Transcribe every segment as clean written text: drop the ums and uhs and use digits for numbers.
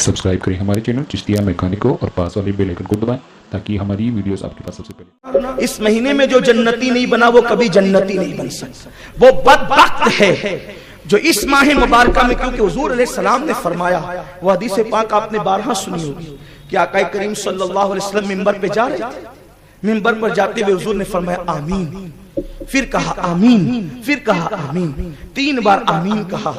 Subscribe करें हमारे channel Chishtiya mechanic को और पास वाले बेल आइकन को दबाएं ताकि हमारी वीडियोस आपके पास सबसे पहले। इस महीने में जो जन्नती नहीं बना वो कभी जन्नती नहीं बन सकता। वो बदबख्त है जो इस माह मुबारक में, क्योंकि हुजूर अलैहिस्सलाम ने फरमाया, वो हदीस पाक आपने 12 सुनी होगी कि आका करीम सल्लल्लाहु अलैहि वसल्लम मिंबर पे जा रहे थे। मिंबर पर जाते हुए हुजूर ने फरमाया आमीन, फिर कहा आमीन, फिर कहा आमीन, 3 बार आमीन कहा।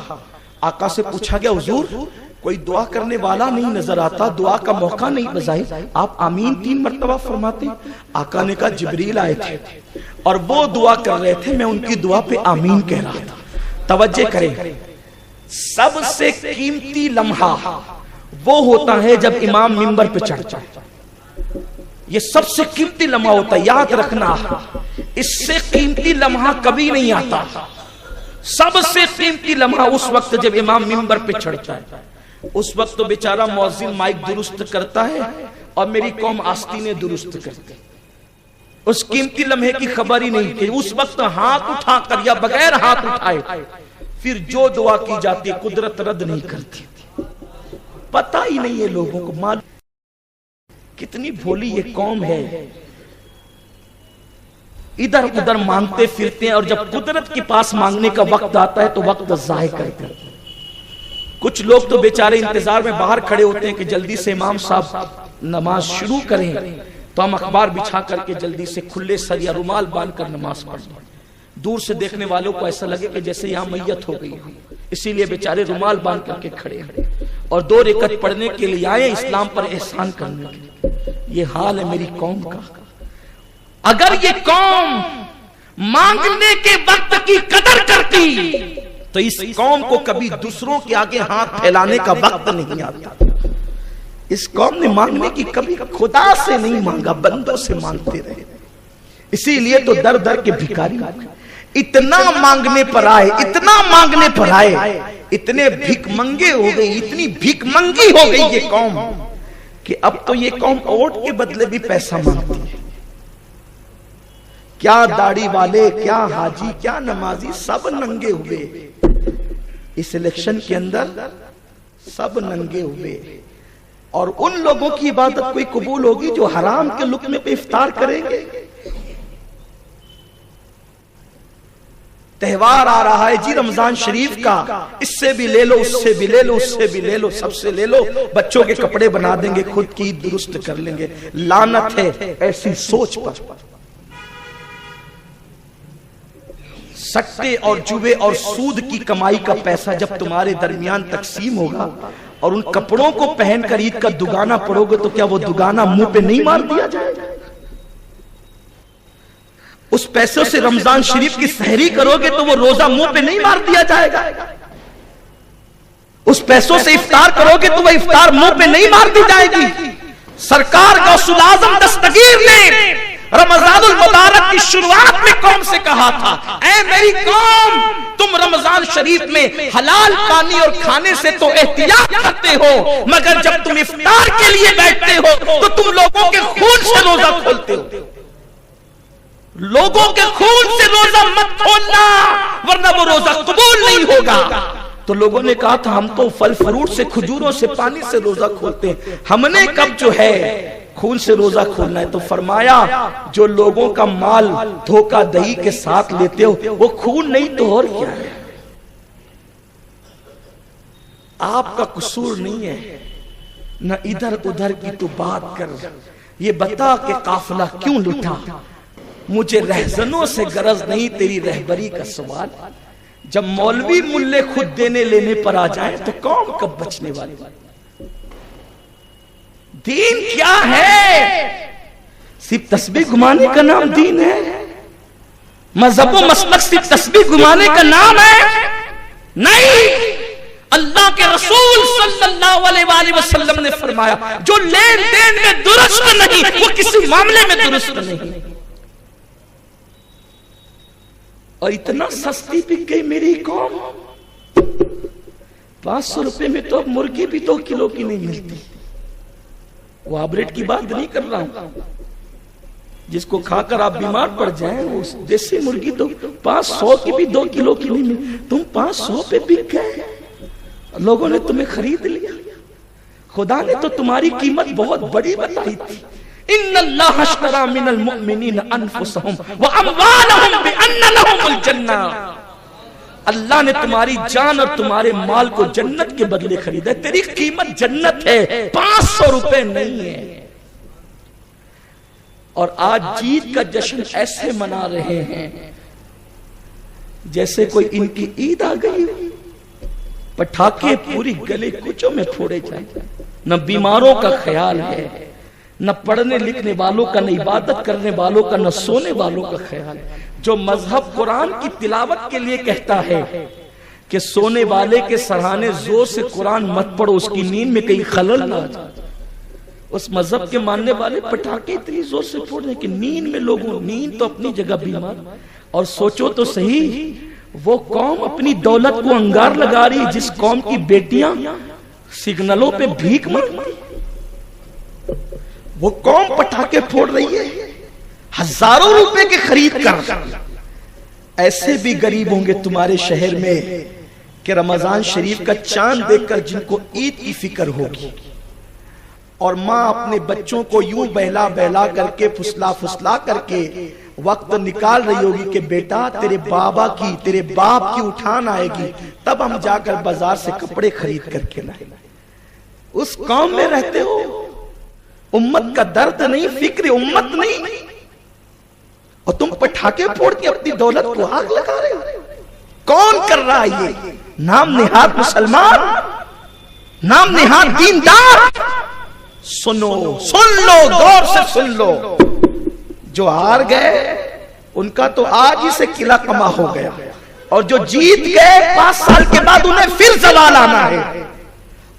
आका से पूछा गया हुजूर कोई दुआ करने वाला नहीं नजर आता, दुआ का मौका नहीं बजाई, आप आमीन 3 मर्तबा फरमाते। आका ने कहा जिब्रील आए थे और वो दुआ कर रहे थे, मैं उनकी दुआ पे आमीन कह रहा था। तवज्जो करें, सबसे कीमती लम्हा वो होता है जब इमाम मिंबर पे चढ़ता है। ये सबसे कीमती लम्हा होता है, याद रखना। इससे कीमती लम्हा कभी नहीं आता। सबसे कीमती लम्हा उस वक्त जब इमाम मिंबर पे चढ़ता है। उस वक्त तो बेचारा मुअज्जिन माइक दुरुस्त करता है और मेरी कौम आस्तीनें दुरुस्त करती। उस कीमती लम्हे की खबर ही नहीं थी। उस वक्त हाथ उठाकर या बगैर हाथ उठाए फिर जो दुआ की जाती है कुदरत रद्द नहीं करती। पता ही नहीं है लोगों को, मालूम कितनी भोली ये कौम है। इधर उधर मांगते फिरते हैं और जब कुदरत के पास मांगने का वक्त आता है तो वक्त जाया करते हैं। कुछ लोग तो बेचारे इंतजार में बाहर खड़े होते हैं कि जल्दी से इमाम साहब नमाज शुरू करें तो हम अखबार बिछा करके जल्दी से खुले सर या रुमाल बांधकर नमाज पढ़ लें। दूर से देखने वालों को ऐसा लगे कि जैसे यहाँ मैयत हो गई, इसीलिए बेचारे रुमाल बांध करके खड़े हैं और 2 रकात पढ़ने के लिए आए, इस्लाम पर एहसान करने के लिए। ये हाल है मेरी कौम का। अगर ये कौम मांगने के वक्त की कदर करती तो इस कौम को कभी दूसरों के आगे हाथ फैलाने का वक्त नहीं आता। इस कौम ने मांगने की कभी खुदा से नहीं मांगा, बंदों से मांगते रहे। इसीलिए तो दर दर के भिखारी इतना मांगने पर आए, इतना मांगने पर आए, इतने भिखमंगे हो गए, इतनी भिखमंगी हो गई ये कौम कि अब तो ये कौम वोट के बदले भी पैसा मांगती है। क्या दाढ़ी वाले, क्या हाजी, क्या नमाजी, सब नंगे हुए। इस इलेक्शन के अंदर सब नंगे हुए। और उन लोगों की इबादत कोई कबूल होगी जो हराम के लुक्मे पे इफ्तार करेंगे। त्योहार आ रहा है जी रमजान शरीफ का, इससे भी ले लो, उससे भी ले लो, उससे भी ले लो, सबसे ले लो। बच्चों के कपड़े बना देंगे, खुद की दुरुस्त कर लेंगे। लानत है ऐसी सोच पर। सट्टे और जुए और सूद की कमाई का पैसा जब तुम्हारे दरमियान तकसीम होगा और उन कपड़ों को पहनकर ईद का दुगाना पड़ोगे तो क्या वो दुगाना मुंह पे नहीं मार दिया जाएगा? उस पैसों से रमजान शरीफ की सहरी करोगे तो वो रोजा मुंह पे नहीं मार दिया जाएगा? उस पैसों से इफ्तार करोगे तो वो इफ्तार मुंह पे नहीं मार दी जाएगी? सरकार गौसुल आजम दस्तगीर ने रमजानुल मुबारक की शुरुआत में कौम से कहा था, ऐ मेरी कौम, तुम रमजान शरीफ में हलाल पानी और खाने से तो एहतियात करते हो, मगर जब तुम इफ्तार के लिए बैठते हो तो तुम लोगों के खून से रोजा खोलते हो। लोगों के खून से रोजा मत खोलना वरना वो रोजा कबूल नहीं होगा। तो लोगों ने कहा था हम तो फल फ्रूट से, खजूरों से, पानी से रोजा खोलते हैं, हमने कब जो है खून से रोजा खोलना है। तो फरमाया जो लोगों का माल धोखा दही के साथ लेते हो वो खून नहीं तो और क्या है? आपका कसूर नहीं है, न इधर उधर की तो बात कर। ये बता के काफिला क्यों लुटा, मुझे रहजनों से गरज नहीं तेरी रहबरी का सवाल। जब मौलवी मुल्ले खुद देने लेने पर आ जाए तो कौन कब बचने वाली? दीन क्या है? सिर्फ तस्बीह घुमाने का नाम दीन है? मजहब व मसलक सिर्फ तस्बीह घुमाने का नाम है? नहीं। अल्लाह के रसूल सल्लल्लाहु अलैहि वसल्लम ने फरमाया जो लेन देन में दुरुस्त नहीं वो किसी मामले में दुरुस्त नहीं। और इतना सस्ती बिक गई मेरी कौम। 500 रुपए में तो अब मुर्गी भी 2 किलो की नहीं मिलती। वो आबरेट की बात नहीं कर रहा हूं, जिसको खाकर आप बीमार पड़ जाएं, वो देसी मुर्गी तो 500 की भी 2 किलो की नहीं मिलती। तुम 500 पे बिक गए, लोगों ने तुम्हें खरीद लिया। खुदा ने तो तुम्हारी कीमत बहुत बड़ी बताई थी। इन्नल्लाह अश्तरा मिनल मुमिनीन अनफुसहुम व अमवालहुम बिअन्न लहुमुल जन्नह। अल्लाह ने तुम्हारी जान और तुम्हारे माल को जन्नत के बदले खरीदा है। तेरी कीमत जन्नत है, 500 रुपए नहीं है। और आज जीत का जश्न ऐसे मना रहे हैं जैसे कोई इनकी ईद आ गई। पटाखे पूरी गले कुचों में फोड़े जाए, न बीमारों का ख्याल है, न पढ़ने लिखने वालों का, न इबादत करने वालों का, न सोने वालों का ख्याल है। जो मजहब कुरान की तिलावत के लिए कहता है कि सोने वाले के सराहने जोर से कुरान मत पढ़ो, उसकी नींद में कहीं खलल ना आ जाए, उस मजहब के मानने वाले पटाखे इतनी जोर से फोड़ रहे कि नींद में लोगों, नींद तो अपनी जगह बीमार। और सोचो तो सही, वो कौम अपनी दौलत को अंगार लगा रही जिस कौम की बेटियां सिग्नलों पे भीख मांगती, वो कौम पटाखे फोड़ रही है हजारों रुपए के खरीद कर। ऐसे भी गरीब होंगे तुम्हारे शहर में कि रमजान शरीफ का चांद देखकर जिनको ईद की फिक्र होगी, और माँ अपने बच्चों को यूं बहला बहला करके फुसला फुसला करके वक्त निकाल रही होगी कि बेटा तेरे बाबा की, तेरे बाप की उठान आएगी, तब हम जाकर बाजार से कपड़े खरीद करके लाए। उस कौम में रहते हो, उम्मत का दर्द नहीं, फिक्र उम्मत नहीं, और तुम पटाखे फोड़ के अपनी दौलत को आग लगा रहे हो। कौन कर रहा है ये? नाम निहाद मुसलमान, नाम निहाद दीनदार। सुनो, सुन लो, गौर से सुन लो। जो हार गए उनका तो आज ही से किला कमा हो गया, और जो जीत गए 5 साल के बाद उन्हें फिर जवाल आना है।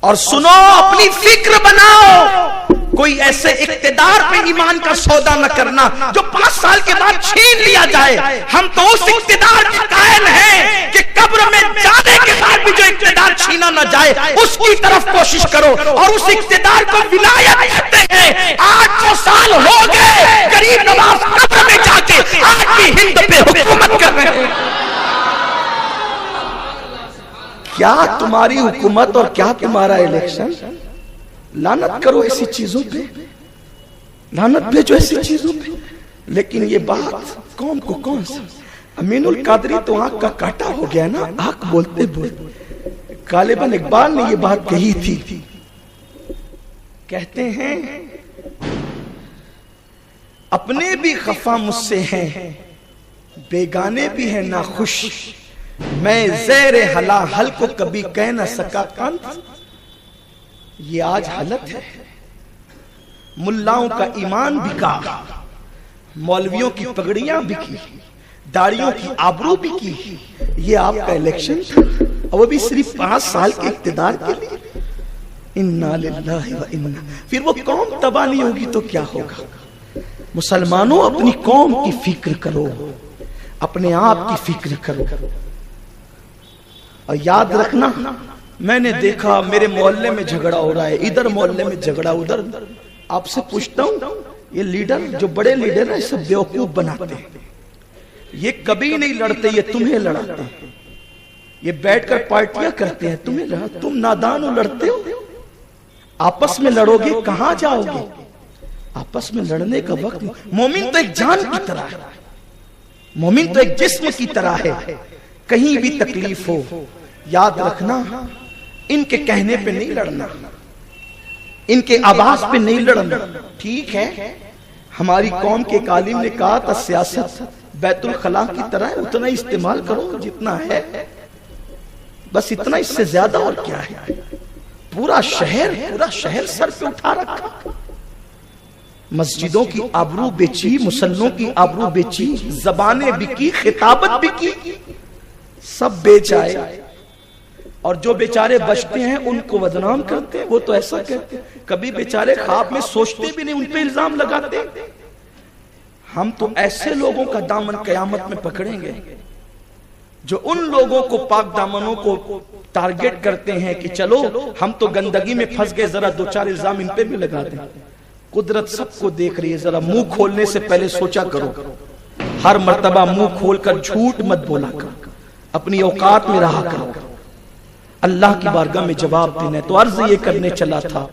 और सुनो, अपनी फिक्र बनाओ, कोई ऐसे इक्तिदार पे ईमान का सौदा न करना जो 5 साल के बाद छीन लिया जाए। हम तो उस इक्तिदार के कायल हैं कि कब्र में जाने के बाद भी जो इक्तिदार छीना न जाए उसकी तरफ कोशिश करो, और उस इक्तिदार को विलायत कहते हैं। 800 साल हो गए गरीब नवाज कब्र में जाके आज भी हिंद पे हुकूमत कर रहे हैं। क्या तुम्हारी हुकूमत और क्या तुम्हारा इलेक्शन? लानत करो ऐसी चीजों पे, लानत भेजो ऐसी चीजों पे। लेकिन ये बात कौम को कौन सा? अमीनुल कादरी तो आंख का काटा हो गया ना, आंख बोलते बोलते। गालिबन इकबाल ने ये बात कही थी। कहते हैं अपने भी खफा मुझसे हैं, बेगाने भी हैं नाखुश, मैं ज़ेरे हला हल को कभी कह न सका कंत। ये आज हालत है। मुल्लाओं का ईमान बिका, मौलवियों की पगड़ियां बिकी, दाढ़ियों की आबरू बिकी। ये आपका इलेक्शन था, और वो भी सिर्फ 5 साल के इक्तिदार के लिए। इन्ना लिल्लाहि व इन्ना। फिर वो कौम तबाह नहीं होगी तो क्या होगा? मुसलमानों, अपनी कौम की फिक्र करो, अपने आप की फिक्र करो। और याद रखना, मैंने देखा मेरे मोहल्ले में झगड़ा हो रहा है, इधर मोहल्ले में झगड़ा, उधर। आपसे पूछता हूं, ये लीडर, जो बड़े लीडर है, सब बेवकूफ बनाते हैं। ये कभी नहीं लड़ते, ये तुम्हें लड़ाते हैं। ये बैठकर पार्टियां करते हैं, तुम्हें लड़ा। तुम नादान हो, लड़ते हो। आपस में लड़ोगे, कहां जाओगे? आपस में लड़ने का वक्त। मोमिन तो एक जान की तरह है, मोमिन तो एक जिस्म की तरह है। कहीं भी तकलीफ हो, याद रखना, इनके कहने पे नहीं लड़ना, इनके आवाज पे नहीं लड़ना। ठीक है, हमारी कौम के एक आलिम ने कहा था, सियासत बैतुल खला की तरह है, उतना इस्तेमाल करो जितना है, बस इतना, इससे ज्यादा और क्या है। पूरा शहर सर पे उठा रखा। मस्जिदों की आबरू बेची, मुसल्लों की आबरू बेची, जबानें बिकी, खिताबत बिकी, सब बेच आए। और जो बेचारे बचते हैं उनको बदनाम करते हैं। वो तो ऐसा कहते हैं, कभी बेचारे ख्वाब में सोचते भी नहीं, उन पे इल्जाम लगाते। हम तो ऐसे लोगों का दामन कयामत में पकड़ेंगे जो उन लोगों को, पाक दामनों को टारगेट करते हैं कि चलो हम तो गंदगी में फंस गए, जरा 2-4 इल्जाम इन पे भी लगा दें। कुदरत सबको देख रही है, जरा मुंह खोलने से पहले सोचा करो। हर मर्तबा मुंह खोलकर झूठ मत बोला करो, अपनी औकात में रहा करो। अल्लाह की बारगाह में जवाब देना है। तो अर्ज ये करने चला था।